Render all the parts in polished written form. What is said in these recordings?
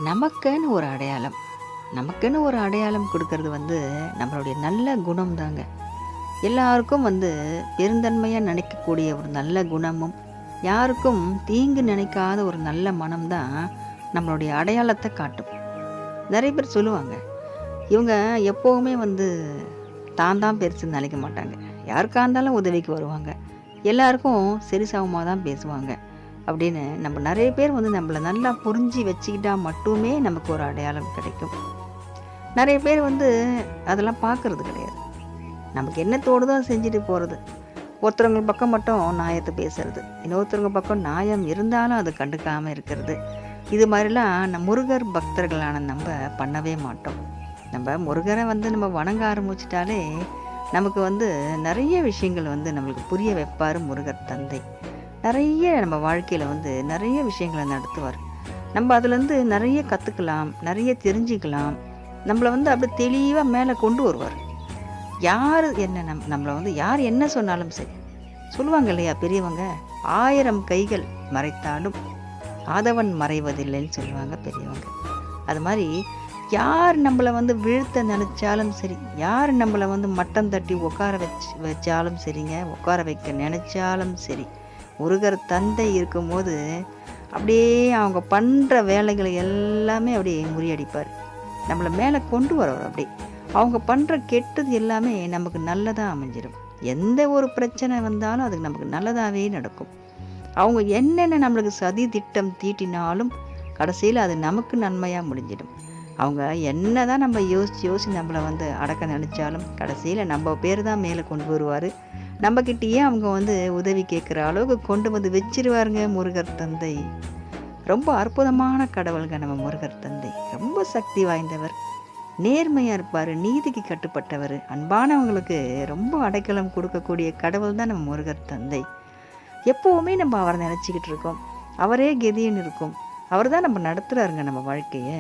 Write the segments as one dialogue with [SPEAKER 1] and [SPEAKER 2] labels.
[SPEAKER 1] நமக்குன்னு ஒரு அடையாளம். நமக்குன்னு ஒரு அடையாளம் குடுக்கறது நம்மளுடைய நல்ல குணம் தாங்க. எல்லாருக்கும் பெருந்தன்மையா நினைக்கக்கூடிய ஒரு நல்ல குணமும், யாருக்கும் தீங்கு நினைக்காத ஒரு நல்ல மனம் தான் நம்மளுடைய அடையாளத்த காட்டும். நெறைய பேர் சொல்லுவாங்க, இவங்க எப்பவுமே தான் தான் பெருசுன்னு நினைக்க மாட்டாங்க. யாருக்கா இருந்தாலும் உதவிக்கு வருவாங்க. எல்லாருக்கும் சரிசமமா தான் பேசுவாங்க. அப்படின்னு நம்ம நெறைய பேர் நம்மள நல்லா புரிஞ்சு வச்சுக்கிட்டா மட்டுமே நமக்கு ஒரு அடையாளம் கிடைக்கும். நெறைய பேர் அதெல்லாம் பார்க்கறது கிடையாது. நமக்கு என்ன தோணுதோ அத செஞ்சுட்டு போறது. ஒருத்தவங்க பக்கம் மட்டும் நியாயத்த பேசுறது. இன்னொருத்தவங்க பக்கம் நியாயம் இருந்தாலும் அத கண்டுக்காம இருக்கிறது. இது மாதிரிலாம் முருகர் பக்தர்களான நம்ப பண்ணவே மாட்டோம். நம்ம முருகர நம்ம வணங்க ஆரம்பிச்சுட்டாலே, நமக்கு நெறைய விஷயங்கள் நம்மளுக்கு புரிய வைப்பாரு முருகர் தந்தை. நெறைய நம்ம வாழ்க்கையில நெறைய விஷயங்கள நடத்துவார். நம்ம அதுலேருந்து நெறைய கத்துக்கலாம், நெறைய தெரிஞ்சுக்கலாம். நம்மள அப்படியே தெளிவா மேல கொண்டு வருவார். யாரு என்ன நம்மள யார் என்ன சொன்னாலும் சரி. சொல்லுவாங்க இல்லையா பெரியவங்க, "1000 கைகள் மறைத்தாலும் ஆதவன் மறைவதில்லைன்னு" சொல்லுவாங்க பெரியவங்க. அது மாரி யார் நம்மள வீழ்த்த நெனைச்சாலும் சரி, யார் நம்மள மட்டம் தட்டி உட்கார வச்சாலும் சரிங்க, உட்கார வைக்க நெனைச்சாலும் சரி, முருகர் தந்தை இருக்கும்போது அப்படியே அவங்க பண்ணுற வேலைகளை எல்லாமே அப்படியே முறியடிப்பார். நம்மளை மேலே கொண்டு வரவர் அப்படி. அவங்க பண்ணுற கெட்டது எல்லாமே நமக்கு நல்லதாக அமைஞ்சிடும். எந்த ஒரு பிரச்சனை வந்தாலும் அதுக்கு நமக்கு நல்லதாகவே நடக்கும். அவங்க என்னென்ன நம்மளுக்கு சதி திட்டம் தீட்டினாலும் கடைசியில் அது நமக்கு நன்மையாக முடிஞ்சிடும். அவங்க என்ன தான் நம்ம யோசித்து நம்மளை அடக்க நினச்சாலும் கடைசியில் நம்ம பேர் தான் மேலே கொண்டு வருவார். நம்மக்கிட்டேயே அவங்க உதவி கேட்குற அளவுக்கு கொண்டு வச்சிருவாருங்க முருகர் தந்தை. ரொம்ப அற்புதமான கடவுளுங்க நம்ம முருகர் தந்தை. ரொம்ப சக்தி வாய்ந்தவர், நேர்மையாக இருப்பார், நீதிக்கு கட்டுப்பட்டவர், அன்பானவங்களுக்கு ரொம்ப அடைக்கலம் கொடுக்கக்கூடிய கடவுள் தான் நம்ம முருகர் தந்தை. எப்போவுமே நம்ம அவரை நினச்சிக்கிட்டு இருக்கோம். அவரே கெதின்னு இருக்கும். அவர் தான் நம்ம நடத்துகிறாருங்க நம்ம வாழ்க்கையை.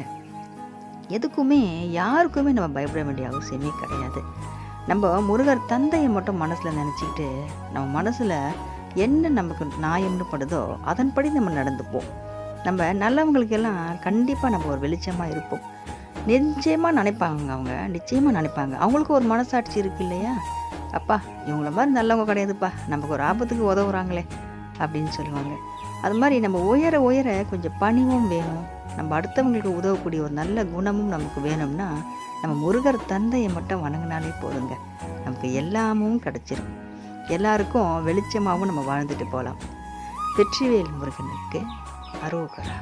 [SPEAKER 1] எதுக்குமே யாருக்குமே நம்ம பயப்பட வேண்டிய அவசியமே கிடையாது. நம்ம முருகர் தந்தையை மட்டும் மனசில் நினச்சிக்கிட்டு நம்ம மனசில் என்ன நமக்கு நியாயம்னு படுதோ அதன்படி நம்ம நடந்துப்போம். நம்ம நல்லவங்களுக்கெல்லாம் கண்டிப்பாக நம்ம ஒரு வெளிச்சமாக இருப்போம். நிச்சயமாக நினைப்பாங்க, அவங்க நிச்சயமாக நினைப்பாங்க. அவங்களுக்கு ஒரு மனசாட்சி இருக்கு இல்லையா, அப்பா இவங்கள மாதிரி நல்லவங்க கிடையாதுப்பா, நமக்கு ஒரு ஆபத்துக்கு உதவுறாங்களே அப்படின்னு சொல்லுவாங்க. அது மாதிரி நம்ம உயர உயர கொஞ்சம் பணிவும் வேணும். நம்ம அடுத்தவங்களுக்கு உதவக்கூடிய ஒரு நல்ல குணமும் நமக்கு வேணும்னா நம்ம முருகர் தந்தையை மட்டும் வணங்கினாலே போதுங்க, நமக்கு எல்லாமும் கிடச்சிரும். எல்லாருக்கும் வெளிச்சமாகவும் நம்ம வாழ்ந்துட்டு போகலாம். வெற்றிவேல் முருகனுக்கு அரோகரா.